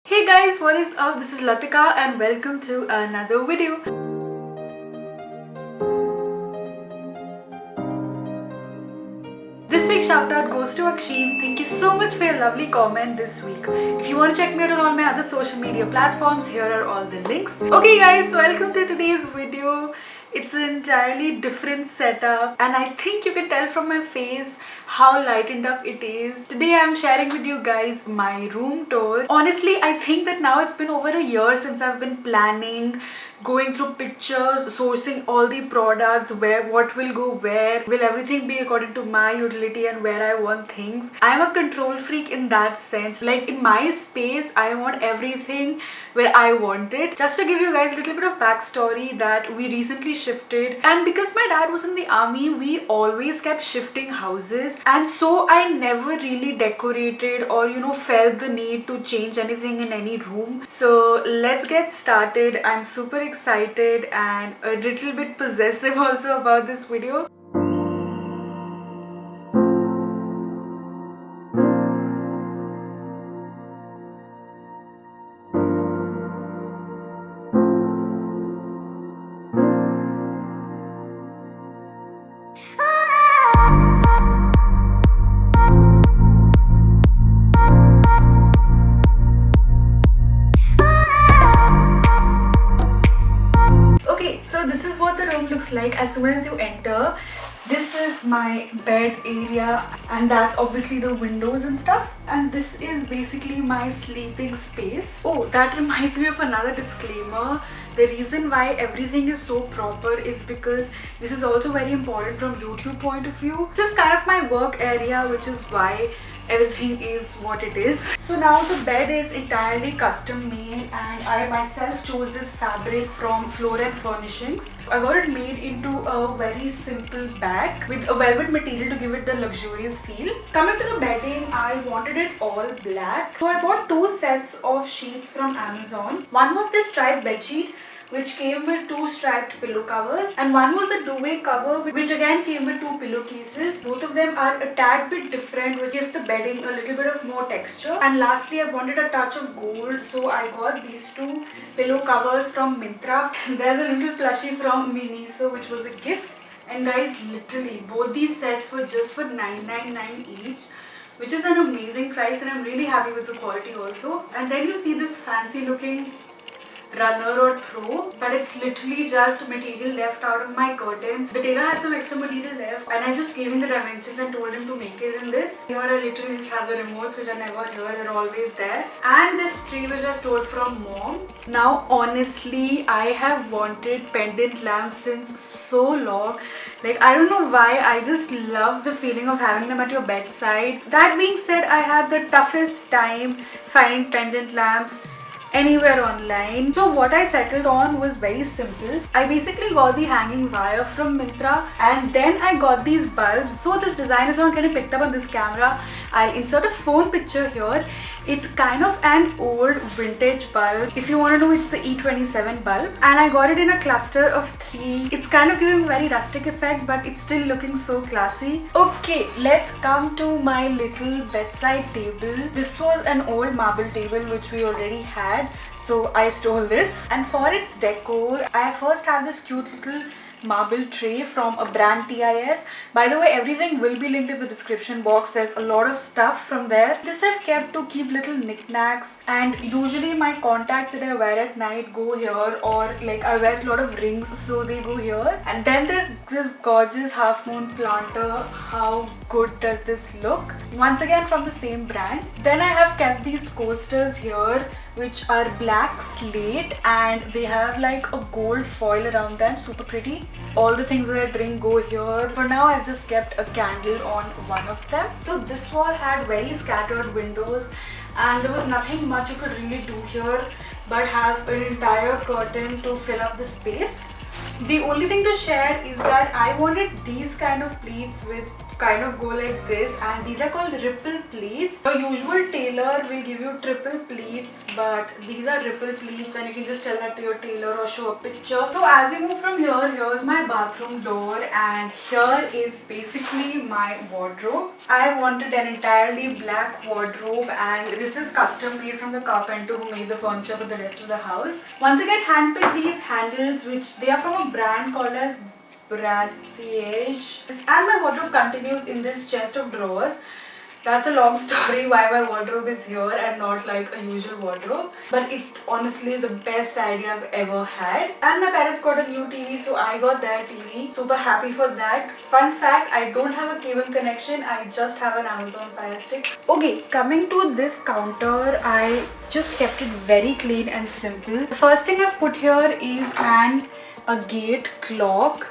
Hey guys, what is up? This is Latika and welcome to another video. This week's shout out goes to Aksheen. Thank you so much for your lovely comment this week. If you want to check me out on all my other social media platforms, here are all the links. Okay guys, welcome to today's video. It's an entirely different setup and I think you can tell from my face how lightened up it is. Today I'm sharing with you guys my room tour. Honestly, I think that now it's been over a year since I've been planning, going through pictures, sourcing all the products, what will go where, will everything be according to my utility and where I want things. I'm a control freak in that sense. Like in my space, I want everything where I want it. Just to give you guys a little bit of backstory, that we recently shifted, and because my dad was in the army, we always kept shifting houses, and so I never really decorated or felt the need to change anything in any room. So let's get started. I'm super excited and a little bit possessive also about this video. So this is what the room looks like as soon as you enter. This is my bed area and that's obviously the windows and stuff, and this is basically my sleeping space. Oh, that reminds me of another disclaimer. The reason why everything is so proper is because this is also very important from YouTube point of view. This is kind of my work area, which is why everything is what it is. So now the bed is entirely custom made and I myself chose this fabric from Furnishings. I got it made into a very simple bag with a velvet material to give it the luxurious feel. Coming to the bedding, I wanted it all black. So I bought two sets of sheets from Amazon. One was this striped bedsheet which came with two striped pillow covers, and one was a duvet cover which again came with two pillowcases. Both of them are a tad bit different, which gives the bedding a little bit of more texture. And lastly, I wanted a touch of gold, so I got these two pillow covers from Myntra. There's a little plushie from Miniso which was a gift, and guys, literally both these sets were just for $9.99 each, which is an amazing price, and I'm really happy with the quality also. And then you see this fancy looking runner or throw, but it's literally just material left out of my curtain. The tailor had some extra material left and I just gave him the dimensions and told him to make it in this. Here I literally just have the remotes which are never here, they're always there, and this tree which I stole from mom. Now honestly, I have wanted pendant lamps since so long. Like, I don't know why, I just love the feeling of having them at your bedside. That being said, I had the toughest time finding pendant lamps anywhere online. So what I settled on was very simple. I basically got the hanging wire from Myntra and then I got these bulbs. So this design is not getting picked up on this camera. I'll insert a phone picture here. It's kind of an old vintage bulb. If you want to know, it's the E27 bulb, and I got it in a cluster of 3. It's kind of giving a very rustic effect, but it's still looking so classy. Okay, let's come to my little bedside table. This was an old marble table which we already had, so I stole this. And for its decor, I first have this cute little marble tray from a brand TIS. By the way, everything will be linked in the description box. There's a lot of stuff from there. This I've kept to keep little knickknacks, and usually my contacts that I wear at night go here, or like I wear a lot of rings, so they go here. And then there's this gorgeous half moon planter. How good does this look? Once again from the same brand. Then I have kept these coasters here which are black slate and they have like a gold foil around them, super pretty. All the things that I drink go here. For now I've just kept a candle on one of them. So this wall had very scattered windows and there was nothing much you could really do here but have an entire curtain to fill up the space. The only thing to share is that I wanted these kind of pleats with kind of go like this, and these are called ripple pleats. Your usual tailor will give you triple pleats, but these are ripple pleats, and you can just tell that to your tailor or show a picture. So as you move from here, here's my bathroom door, and here is basically my wardrobe. I wanted an entirely black wardrobe, and this is custom made from the carpenter who made the furniture for the rest of the house. Once again, handpicked these handles, which they are from a brand called as Brassaige. And my wardrobe continues in this chest of drawers. That's a long story why my wardrobe is here and not like a usual wardrobe. But it's honestly the best idea I've ever had. And my parents got a new TV, so I got their TV. Super happy for that. Fun fact, I don't have a cable connection. I just have an Amazon Fire Stick. Okay, coming to this counter, I just kept it very clean and simple. The first thing I've put here is a gate clock.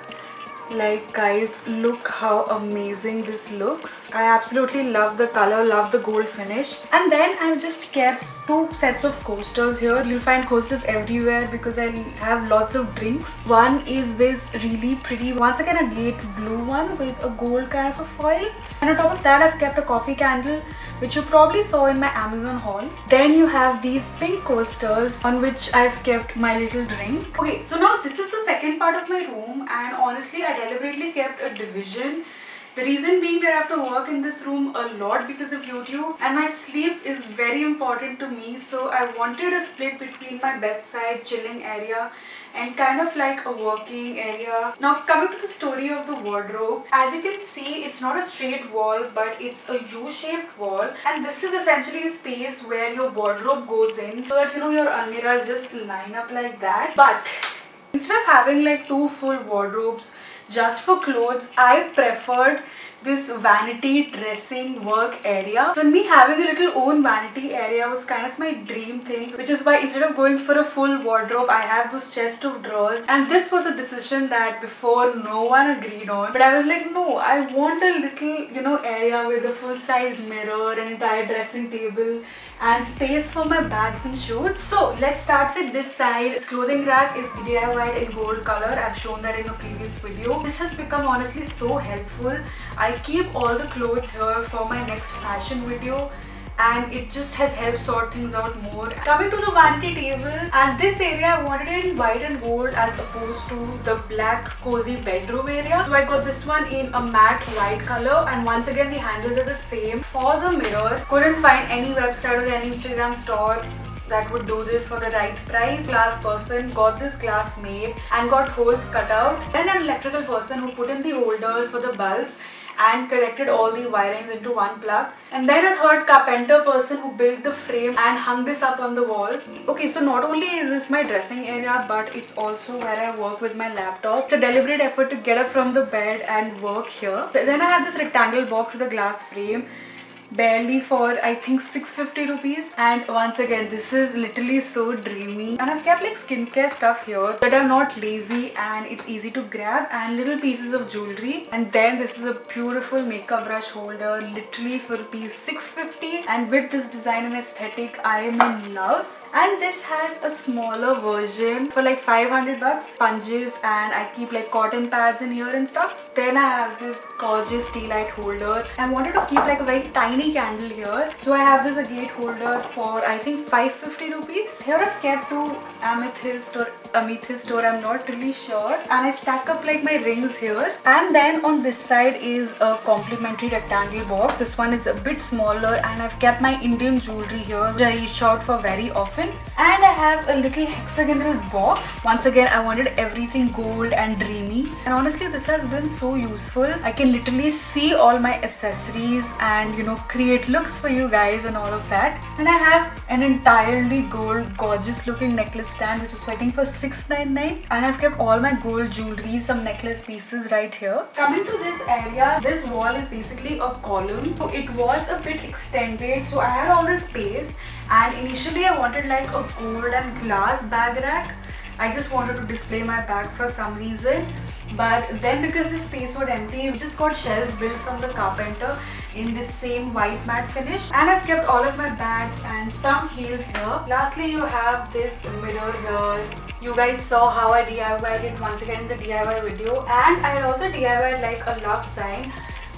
Like, guys, look how amazing this looks. I absolutely love the color, love the gold finish. And then I've just kept 2 sets of coasters here. You'll find coasters everywhere because I have lots of drinks. One is this really pretty, once again a gate blue one with a gold kind of a foil. And on top of that, I've kept a coffee candle, which you probably saw in my Amazon haul. Then you have these pink coasters on which I've kept my little drink. Okay, so now this is the second part of my room, and honestly I deliberately kept a division. The reason being that I have to work in this room a lot because of YouTube, and my sleep is very important to me, so I wanted a split between my bedside chilling area and kind of like a working area. Now coming to the story of the wardrobe, as you can see, it's not a straight wall but it's a U-shaped wall, and this is essentially a space where your wardrobe goes in so that your almirahs just line up like that. But instead of having like 2 full wardrobes just for clothes, I preferred this vanity dressing work area. So me having a little own vanity area was kind of my dream thing, which is why instead of going for a full wardrobe, I have those chest of drawers. And this was a decision that before no one agreed on, but I was like, no, I want a little area with a full-size mirror, an entire dressing table, and space for my bags and shoes. So let's start with this side. This clothing rack is DIYed in gold color. I've shown that in a previous video. This has become honestly so helpful. I keep all the clothes here for my next fashion video, and it just has helped sort things out more. Coming to the vanity table, and this area I wanted it in white and gold as opposed to the black cozy bedroom area. So I got this one in a matte white color, and once again the handles are the same. For the mirror, couldn't find any website or any Instagram store that would do this for the right price. Glass person got this glass made and got holes cut out. Then an electrical person who put in the holders for the bulbs and connected all the wirings into one plug. And then a third carpenter person who built the frame and hung this up on the wall. Okay, so not only is this my dressing area, but it's also where I work with my laptop. It's a deliberate effort to get up from the bed and work here. Then I have this rectangle box with a glass frame, barely for I think 650 rupees, and once again this is literally so dreamy. And I've kept like skincare stuff here that I'm not lazy and it's easy to grab, and little pieces of jewelry. And then this is a beautiful makeup brush holder, literally for rupees 650, and with this design and aesthetic I am in love. And this has a smaller version for like 500 bucks, sponges, and I keep like cotton pads in here and stuff. Then I have this gorgeous tea light holder. I wanted to keep like a very tiny candle here, so I have this agate holder for I think 550 rupees. Here I've kept 2 amethyst or amethyst, or I'm not really sure, and I stack up like my rings here. And then on this side is a complimentary rectangle box. This one is a bit smaller, and I've kept my Indian jewelry here, which I reach out for very often. And I have a little hexagonal box. Once again, I wanted everything gold and dreamy, and honestly this has been so useful. I can literally see all my accessories and create looks for you guys and all of that. And I have an entirely gold gorgeous looking necklace stand, which is I think for 699, and I've kept all my gold jewelry, some necklace pieces right here. Coming to this area, this wall is basically a column, so it was a bit extended, so I had all this space. And initially I wanted like a gold and glass bag rack. I just wanted to display my bags for some reason, but then because the space was empty, we just got shelves built from the carpenter in this same white matte finish. And I've kept all of my bags and some heels here. Lastly, you have this mirror here. You guys saw how I DIYed it once again in the DIY video, and I also DIYed like a love sign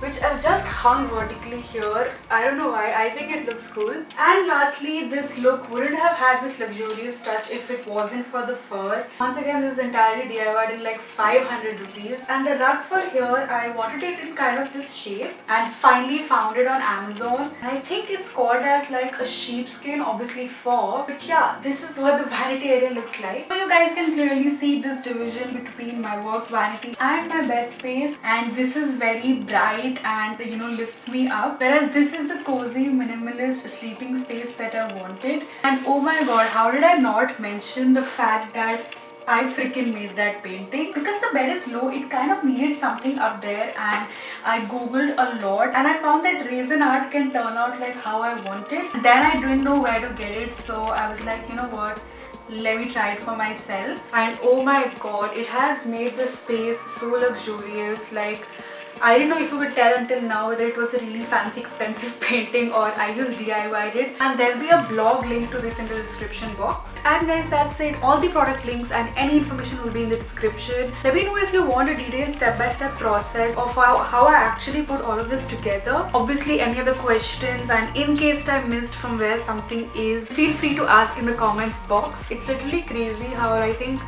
which I've just hung vertically here. I don't know why, I think it looks cool. And lastly, this look wouldn't have had this luxurious touch if it wasn't for the fur. Once again, this is entirely DIYed in like 500 rupees. And the rug for here, I wanted it in kind of this shape and finally found it on Amazon. And I think it's called as like a sheepskin, obviously fur. But yeah, this is what the vanity area looks like. So you guys can clearly see this division between my work vanity and my bed space. And this is very bright and lifts me up. Whereas this is the cozy minimalist sleeping space that I wanted. And oh my god, how did I not mention the fact that I freaking made that painting? Because the bed is low, it kind of needed something up there, and I googled a lot and I found that resin art can turn out like how I wanted. Then I didn't know where to get it, so I was like, you know what, let me try it for myself. And oh my god, it has made the space so luxurious. Like, I didn't know if you could tell until now whether it was a really fancy expensive painting or I just DIY'd it. And there'll be a blog link to this in the description box. And guys, that's it. All the product links and any information will be in the description. Let me know if you want a detailed step-by-step process of how I actually put all of this together. Obviously, any other questions, and in case I missed from where something is, feel free to ask in the comments box. It's literally crazy how I think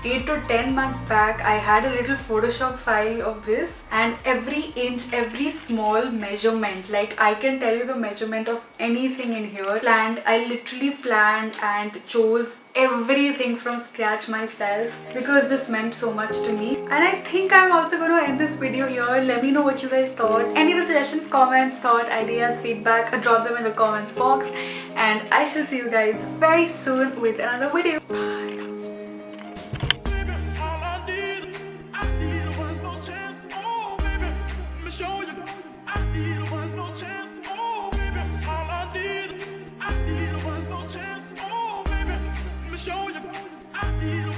8 to 10 months back I had a little Photoshop file of this, and every inch, every small measurement, like I can tell you the measurement of anything in here, I literally planned and chose everything from scratch myself because this meant so much to me. And I think I'm also going to end this video here. Let me know what you guys thought. Any other suggestions, comments, thought, ideas, feedback, drop them in the comments box, and I shall see you guys very soon with another video. Bye. Show you, I need one more chance. Oh, baby, all I need one more chance. Oh, baby, let me show you, I need